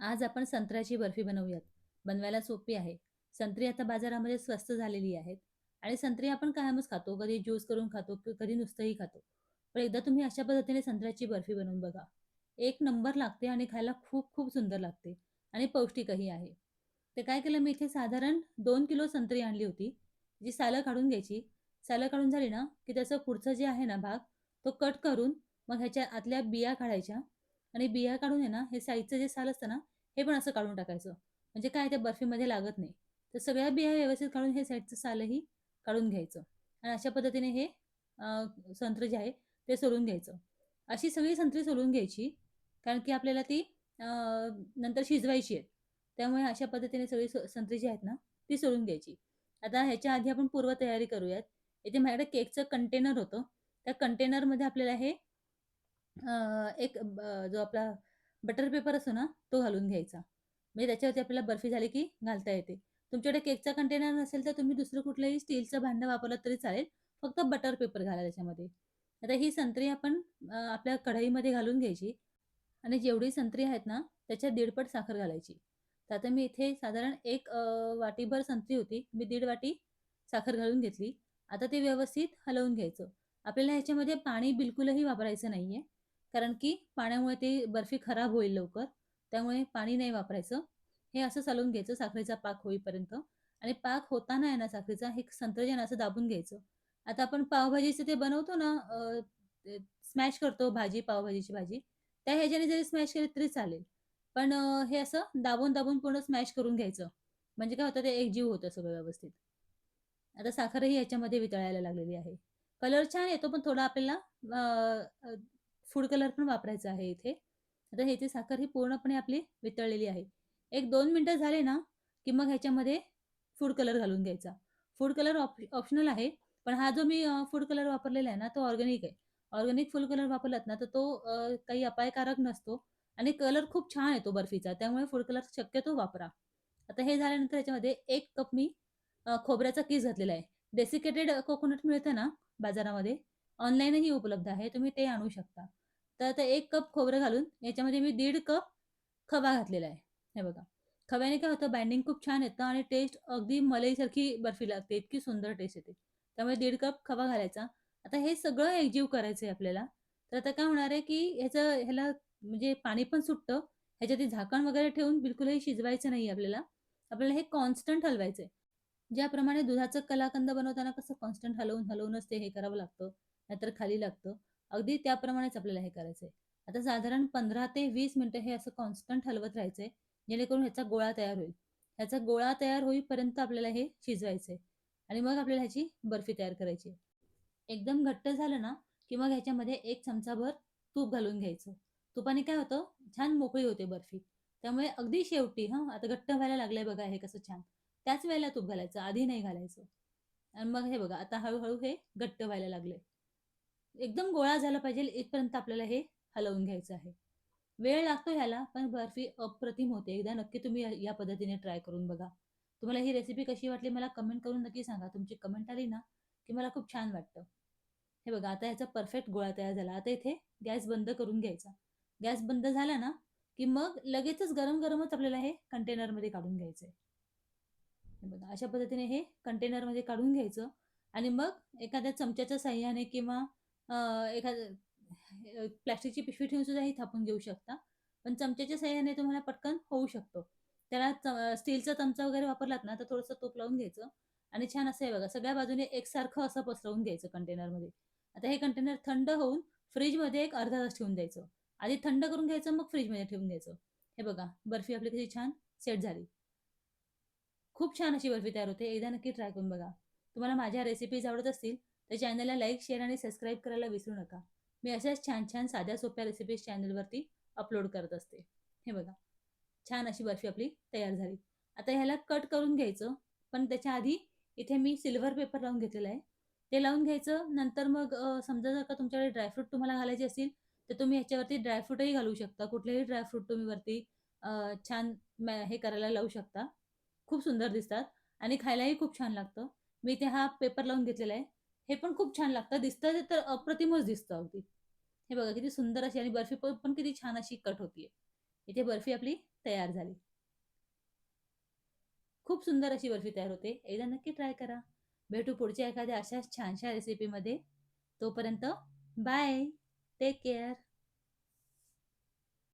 आज आपण संत्र्याची बर्फी बनवूयात. बनवायला सोपी आहे. संत्री आता बाजारामध्ये स्वस्त झालेली आहेत आणि संत्री आपण कायमच खातो. कधी ज्यूस करून खातो, कधी नुसतंही खातो. पण एकदा तुम्ही अशा पद्धतीने संत्र्याची बर्फी बनवून बघा. एक नंबर लागते आणि खायला खूप खूप सुंदर लागते आणि पौष्टिकही आहे. ते काय केलं मी इथे साधारण 2 किलो संत्री आणली होती. जी सालं काढून घ्यायची. सालं काढून झाली ना, की त्याचं पुढचं जे आहे ना भाग, तो कट करून मग ह्याच्या आतल्या बिया काढायच्या आणि बिया काढून आहे ना, हे साईडचं जे साल असतं ना, हे पण असं काढून टाकायचं. म्हणजे काय त्या बर्फीमध्ये लागत नाही. तर सगळ्या बिया व्यवस्थित काढून हे साईडचं सालही काढून घ्यायचं आणि अशा पद्धतीने हे संत्री जे आहे ते सोलून घ्यायचं. अशी सगळी संत्री सोलून घ्यायची. कारण की आपल्याला ती नंतर शिजवायची आहे. त्यामुळे अशा पद्धतीने सगळी संत्री जी आहेत ना, ती सोलून घ्यायची. आता ह्याच्या आधी आपण पूर्वतयारी करूयात. इथे माझ्याकडे केकचं कंटेनर होतं. त्या कंटेनरमध्ये आपल्याला हे एक जो आपला बटर पेपर असतो ना, तो घालून घ्यायचा. म्हणजे त्याच्यावरती आपल्याला बर्फी झाली की घालता येते. तुमच्याकडे केकचा कंटेनर नसेल तर तुम्ही दुसरं कुठलंही स्टीलचं भांडं वापरलं तरी चालेल. फक्त बटर पेपर घाला त्याच्यामध्ये. आता ही संत्री आपण आपल्या कढईमध्ये घालून घ्यायची आणि जेवढी संत्री आहेत ना, त्याच्या दीडपट साखर घालायची. तर आता मी इथे साधारण एक वाटीभर संत्री होती. मी दीड वाटी साखर घालून घेतली. आता ते व्यवस्थित हलवून घ्यायचं. आपल्याला ह्याच्यामध्ये पाणी बिलकुलही वापरायचं नाहीये. कारण की पाण्यामुळे ती बर्फी खराब होईल लवकर. त्यामुळे पाणी नाही वापरायचं. हे असं चालवून घ्यायचं साखरेचा पाक होईपर्यंत आणि पाक होताना आहे ना साखरेचा हे संत्रं जे ना असं दाबून घ्यायचं. आता आपण पावभाजीचं ते बनवतो ना स्मॅश करतो भाजी, पावभाजीची भाजी. त्या ह्याच्याने जरी स्मॅश केली तरी चालेल. पण हे असं दाबून-दाबून पूर्ण स्मॅश करून घ्यायचं. म्हणजे काय होतं ते एकजीव होतं सगळं व्यवस्थित. आता साखरही ह्याच्यामध्ये वितळायला लागलेली आहे. कलर छान येतो, पण थोडा आपल्याला फूड कलर पण वापरायचा आहे इथे. आता ह्याची साखर ही पूर्णपणे आपली वितळलेली आहे. 1-2 मिनिटं झाले ना, की मग ह्याच्यामध्ये फूड कलर घालून घ्यायचा. फूड कलर ऑप्शनल आहे. पण हा जो मी फूड कलर वापरलेला आहे ना, तो ऑर्गॅनिक आहे. ऑर्गॅनिक फूड कलर वापरलात ना, तर तो काही अपायकारक नसतो आणि कलर खूप छान येतो बर्फीचा. त्यामुळे फूड कलर शक्यतो वापरा. आता हे झाल्यानंतर ह्याच्यामध्ये 1 कप मी खोबऱ्याचा कीस घातलेला आहे. डेसिकेटेड कोकोनट मिळतं ना बाजारामध्ये, ऑनलाईनही उपलब्ध आहे. तुम्ही ते आणू शकता. तर आता 1 कप खोबरं घालून याच्यामध्ये मी 1.5 कप खवा घातलेला आहे. हे बघा. खव्याने काय होतं बाइंडिंग खूप छान येतं आणि टेस्ट अगदी मलईसारखी बर्फी लागते. इतकी सुंदर टेस्ट येते. त्यामुळे 1.5 कप खवा घालायचा. आता हे सगळं एकजीव करायचंय आपल्याला. तर आता काय होणार आहे, की ह्याला म्हणजे पाणी पण सुटतं. ह्याच्यात झाकण वगैरे ठेवून बिलकुलही शिजवायचं नाही आपल्याला. आपल्याला हे कॉन्स्टंट हलवायचंय. ज्याप्रमाणे दुधाचं कलाकंद बनवताना कसं कॉन्स्टंट हलवूनच ते हे करावं लागतं, नाहीतर खाली लागतं. अगदी त्याप्रमाणेच आपल्याला हे करायचंय. आता साधारण 15 ते 20 मिनिटं हे असं कॉन्स्टंट हलवत राहायचंय, जेणेकरून ह्याचा गोळा तयार होईल. ह्याचा गोळा तयार होईपर्यंत आपल्याला हे शिजवायचंय आणि मग आपल्याला ह्याची बर्फी तयार करायची आहे. एकदम घट्ट झालं ना, की मग ह्याच्यामध्ये 1 चमचाभर तूप घालून घ्यायचं. तुपाने काय होतं, छान मोकळी होते बर्फी. त्यामुळे अगदी शेवटी हां, आता घट्ट व्हायला लागलंय बघा हे कसं छान. त्याच वेळेला तूप घालायचं, आधी नाही घालायचं. आणि मग हे बघा आता हळू हे घट्ट व्हायला लागलंय. एकदम गोळा झाला पाहिजे इथपर्यंत आपल्याला हे हलवून घ्यायचं आहे. वेळ लागतो ह्याला, पण बर्फी अप्रतिम होते. एकदा नक्की तुम्ही या पद्धतीने ट्राय करून बघा. तुम्हाला ही रेसिपी कशी वाटली मला कमेंट करून नक्की सांगा. तुमची कमेंट आली ना, की मला खूप छान वाटतं. हे बघा आता ह्याचा परफेक्ट गोळा तयार झाला. आता इथे गॅस बंद करून घ्यायचा. गॅस बंद झाला ना, की मग लगेचच गरम-गरमच आपल्याला हे कंटेनरमध्ये काढून घ्यायचंय. हे बघा अशा पद्धतीने हे कंटेनरमध्ये काढून घ्यायचं आणि मग एखाद्या चमच्याच्या साहाय्याने किंवा एखादं प्लास्टिकची पिशवी ठेवून सुद्धा हे थापून घेऊ शकता. पण चमच्याच्या साहाय्याने तुम्हाला पटकन होऊ शकतो. त्याला स्टीलचा चमचा वगैरे वापरलात ना, तर थोडंसं तूप लावून घ्यायचं आणि छान असं हे बघा सगळ्या बाजूने एकसारखं असं पसरवून घ्यायचं कंटेनरमध्ये. आता हे कंटेनर थंड होऊन फ्रिजमध्ये एक अर्धा तास ठेवून द्यायचं. आधी थंड करून घ्यायचं, मग फ्रिजमध्ये ठेवून द्यायचं. हे बघा बर्फी आपली कशी छान सेट झाली. खूप छान अशी बर्फी तयार होते. एकदा नक्की ट्राय करून बघा. तुम्हाला माझ्या रेसिपीज आवडत असतील, तर चॅनलला लाईक, शेअर आणि सबस्क्राईब करायला विसरू नका. मी अशाच छान-छान साध्या सोप्या रेसिपीज चॅनलवरती अपलोड करत असते. हे बघा, छान अशी बर्फी आपली तयार झाली. आता ह्याला कट करून घ्यायचं, पण त्याच्या आधी इथे मी सिल्व्हर पेपर लावून घेतलेला आहे. ते लावून घ्यायचं. नंतर मग समजा जर का तुमच्याकडे ड्रायफ्रूट तुम्हाला घालायचे असतील, तर तुम्ही ह्याच्यावरती ड्रायफ्रूटही घालू शकता. कुठलेही ड्रायफ्रूट तुम्ही वरती अ, छान हे करायला लावू शकता. खूप सुंदर दिसतात आणि खायलाही खूप छान लागतं. मी इथे हा पेपर लावून घेतलेला आहे. हे पण खूप छान लागतं. दिसतं तर अप्रतिमच दिसतं अगदी. हे बघा किती सुंदर अशी आणि बर्फी पण किती छान अशी कट होतीये. इथे बर्फी आपली तयार झाली. खूप सुंदर अशी बर्फी तयार होते. एकदा नक्की ट्राय करा. भेटू पुढच्या एखाद्या अशाच छानशा रेसिपीमध्ये. तोपर्यंत बाय. Take care.